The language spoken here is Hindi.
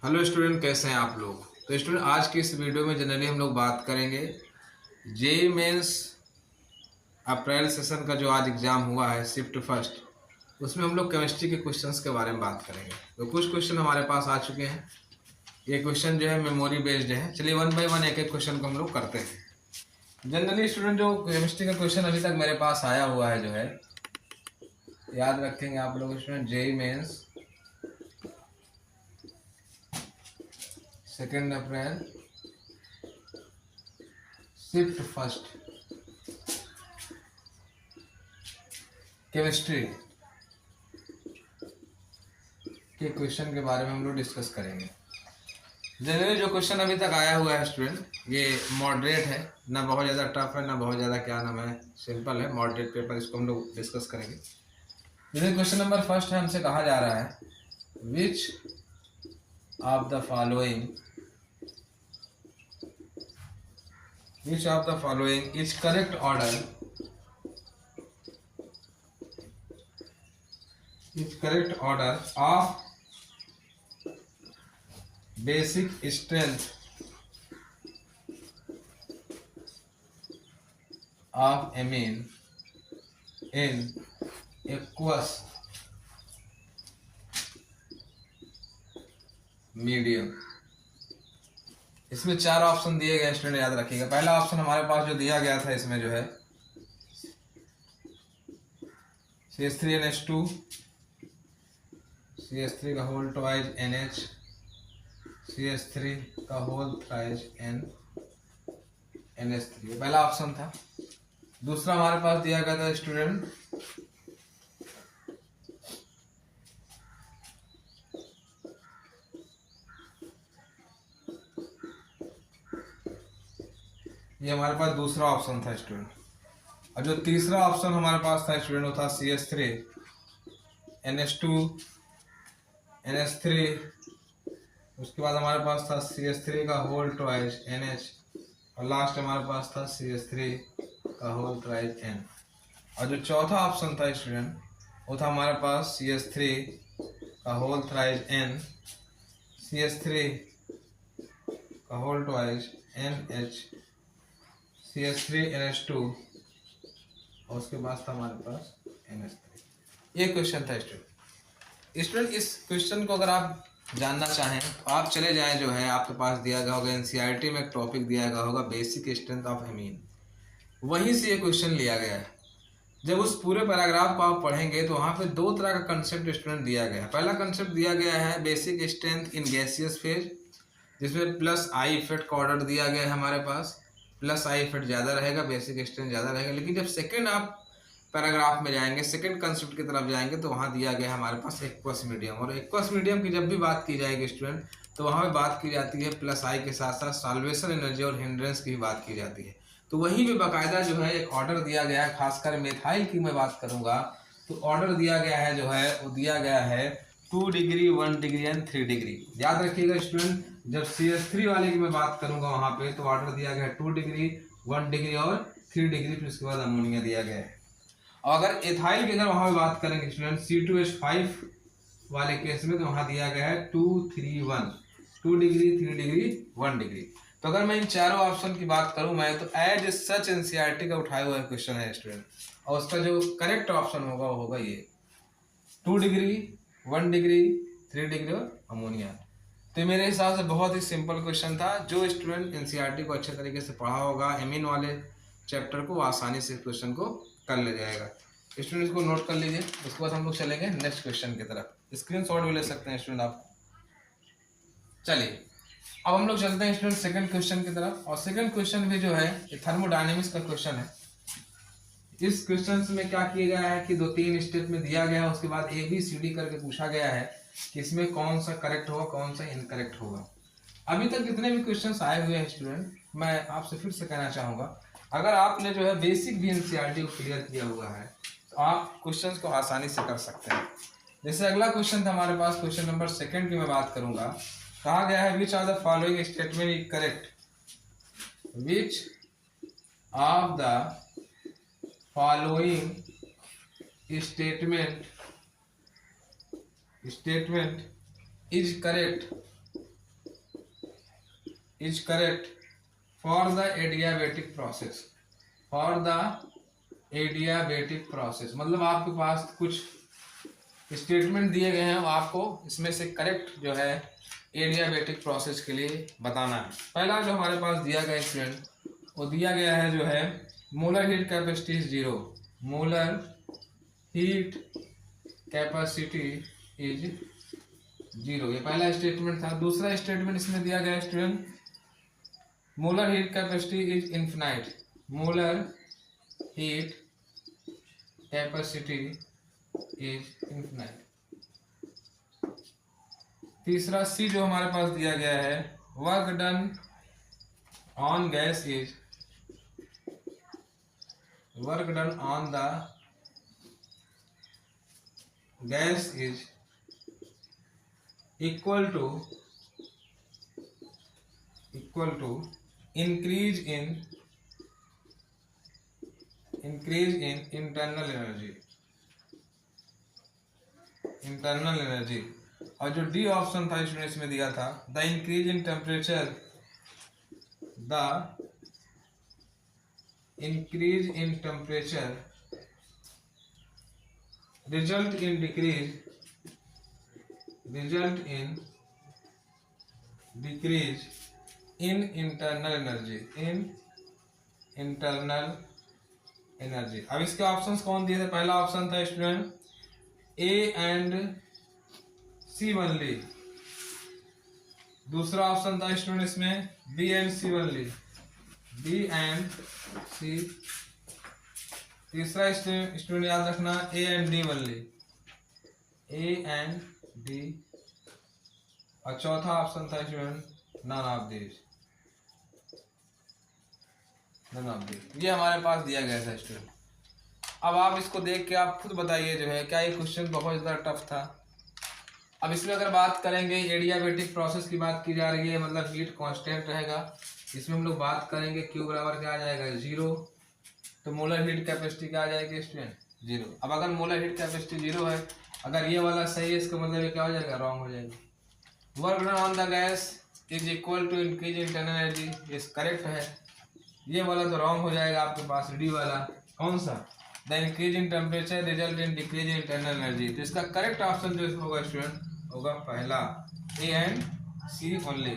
हेलो स्टूडेंट, कैसे हैं आप लोग। तो स्टूडेंट, आज की इस वीडियो में जनरली हम लोग बात करेंगे जेई मेंस अप्रैल सेशन का जो आज एग्ज़ाम हुआ है शिफ्ट फर्स्ट, उसमें हम लोग केमिस्ट्री के क्वेश्चंस के बारे में बात करेंगे। तो कुछ क्वेश्चन हमारे पास आ चुके हैं। ये क्वेश्चन जो है मेमोरी बेस्ड है। चलिए वन बाय वन एक एक क्वेश्चन को हम लोग करते हैं। जनरली स्टूडेंट, जो केमिस्ट्री का क्वेश्चन अभी तक मेरे पास आया हुआ है जो है, याद रखेंगे आप लोग स्टूडेंट, जेई मेंस 2 अप्रैल शिफ्ट फर्स्ट केमिस्ट्री के क्वेश्चन के बारे में हम लोग डिस्कस करेंगे। जनरली जो क्वेश्चन अभी तक आया हुआ है स्टूडेंट, ये मॉडरेट है, ना बहुत ज़्यादा टफ है ना बहुत ज़्यादा क्या नाम है सिंपल है, मॉडरेट पेपर। इसको हम लोग डिस्कस करेंगे। जैसे क्वेश्चन नंबर फर्स्ट है, हमसे कहा जा रहा है विच of the following is correct order of basic strength of amine in aqueous medium. इसमें 4 ऑप्शन दिए गए स्टूडेंट, याद रखिएगा। पहला ऑप्शन हमारे पास जो दिया गया था, इसमें जो है CH3NH2 CH3 का होल ट्वाइज NH CH3 का होल थ्राइज NH3, पहला ऑप्शन था। दूसरा हमारे पास दिया गया था स्टूडेंट ये हमारे पास दूसरा ऑप्शन था स्टूडेंट। और जो तीसरा ऑप्शन हमारे पास था स्टूडेंट, वो था CH3 NH2 NH3, उसके बाद हमारे पास था CH3 का होल ट्वाइस NH, और लास्ट हमारे पास था CH3 का होल ट्वाइस N। और जो चौथा ऑप्शन था स्टूडेंट, वो था हमारे पास CH3 का होल थ्राइस N, CH3 का होल ट्वाइस NH, CH3NH2, और उसके बाद था हमारे पास NH3। ये क्वेश्चन था स्टूडेंट। इस क्वेश्चन को अगर आप जानना चाहें तो आप चले जाएं, जो है आपके पास दिया गया होगा NCERT में एक टॉपिक दिया गया होगा बेसिक स्ट्रेंथ ऑफ एमीन, वहीं से ये क्वेश्चन लिया गया है। जब उस पूरे पैराग्राफ को आप पढ़ेंगे तो वहाँ पे 2 तरह का कंसेप्ट स्टूडेंट दिया गया है। पहला कंसेप्ट दिया गया है basic strength in gaseous phase, जिसमें प्लस आई इफेक्ट का ऑर्डर दिया गया है हमारे पास। प्लस आई इफेक्ट ज़्यादा रहेगा, बेसिक स्ट्रेंथ ज़्यादा रहेगा। लेकिन जब सेकेंड आप पैराग्राफ में जाएंगे, सेकंड कंसेप्ट की तरफ जाएंगे, तो वहाँ दिया गया हमारे पास एक्वस मीडियम। और एक्वस मीडियम की जब भी बात की जाएगी स्टूडेंट, तो वहाँ पे बात की जाती है प्लस आई के साथ साथ सॉल्वेशन एनर्जी और हिंड्रेंस की भी बात की जाती है। तो वहीं पे बाकायदा जो है एक ऑर्डर दिया गया है, खासकर मेथाइल की मैं बात करूँगा तो ऑर्डर दिया गया है जो है वो दिया गया है 2 डिग्री 1 डिग्री एंड 3 डिग्री। याद रखिएगा स्टूडेंट, जब CH3 वाले की मैं बात करूँगा वहाँ पे तो ऑर्डर दिया गया है 2 डिग्री 1 डिग्री और 3 डिग्री, फिर उसके बाद अमोनिया दिया गया है। और अगर एथाइल की अगर वहां पे बात करेंगे स्टूडेंट C2H5 वाले केस में, तो वहां दिया गया है 2 3 1, 2 डिग्री 3 डिग्री 1 डिग्री। तो अगर मैं इन चारों ऑप्शन की बात करूं मैं, तो एज सच NCERT का उठाया हुआ क्वेश्चन है स्टूडेंट, और उसका जो करेक्ट ऑप्शन होगा वो होगा ये 2 डिग्री 1 डिग्री 3 डिग्री और अमोनिया। तो मेरे हिसाब से बहुत ही सिंपल क्वेश्चन था। जो स्टूडेंट NCERT को अच्छे तरीके से पढ़ा होगा एमीन वाले चैप्टर को, आसानी से क्वेश्चन को कर ले जाएगा। स्टूडेंट्स को नोट कर लीजिए। उसके बाद हम लोग चलेंगे नेक्स्ट क्वेश्चन की तरफ। स्क्रीनशॉट भी ले सकते हैं स्टूडेंट आप। चलिए अब हम लोग चलते हैं स्टूडेंट सेकंड क्वेश्चन की तरफ। और सेकंड क्वेश्चन भी जो है ये थर्मोडायनेमिक्स का क्वेश्चन है। इस क्वेश्चन में क्या किया गया है कि 2-3 स्टेप में दिया गया है, उसके बाद ABCD करके पूछा गया है कि इसमें कौन सा करेक्ट होगा कौन सा इनकरेक्ट होगा। अभी तक जितने भी क्वेश्चंस आए हुए हैं स्टूडेंट, मैं आपसे फिर से कहना चाहूँगा, अगर आपने जो है बेसिक भी NCERT को क्लियर किया हुआ है तो आप क्वेश्चंस को आसानी से कर सकते हैं। जैसे अगला क्वेश्चन था हमारे पास, क्वेश्चन नंबर 2 की मैं बात करूंगा। कहा गया है which are the following statement is correct, which of the following statement is correct is correct for the adiabatic process. For the adiabatic process मतलब आपके पास कुछ स्टेटमेंट दिए गए हैं, आपको इसमें से करेक्ट जो है एडियाबेटिक प्रोसेस के लिए बताना है। पहला जो हमारे पास दिया गया स्टूडेंट, वो दिया गया है जो है molar heat capacity is 0। Molar heat capacity is 0, ये पहला स्टेटमेंट था। दूसरा स्टेटमेंट इसमें दिया गया student, molar heat capacity is infinite. Molar heat capacity is infinite. तीसरा सी जो हमारे पास दिया गया है, work done on gas is, work done on the gas is equal to increase in internal energy. और जो डी ऑप्शन था स्टूडेंट इसमें दिया था, the increase in temperature, the increase in temperature result in decrease in internal energy। अब इसके ऑप्शंस कौन दिए थे? पहला ऑप्शन था student A and C only. दूसरा ऑप्शन था स्टूडेंट इसमें B and C only, B and C. तीसरा स्टूडेंट याद रखना A and D only, A and D. और चौथा ऑप्शन था student none of these, none of these. ये हमारे पास दिया गया था स्टूडेंट। अब आप इसको देख के आप खुद बताइए जो है क्या ये क्वेश्चन बहुत ज़्यादा टफ था। अब इसमें अगर बात करेंगे एडियाबेटिक प्रोसेस की बात की जा रही है, मतलब हीट कांस्टेंट रहेगा। इसमें हम लोग बात करेंगे क्यू बराबर क्या आ जाएगा 0, तो मोलर हीट कैपेसिटी क्या आ जाएगी स्टूडेंट 0। अब अगर मोलर हीट कैपेसिटी 0 है, अगर ये वाला सही है, इसका मतलब ये क्या हो जाएगा, रॉन्ग हो जाएगा। Work done on the gas is equal to increase in internal energy, ये करेक्ट है। ये वाला तो रॉन्ग हो जाएगा आपके पास, डी वाला। कौन सा? The increase in temperature result in decrease in internal energy. तो इसका करेक्ट ऑप्शन जो इसमें होगा स्टूडेंट होगा पहला, ए एंड सी ओनली।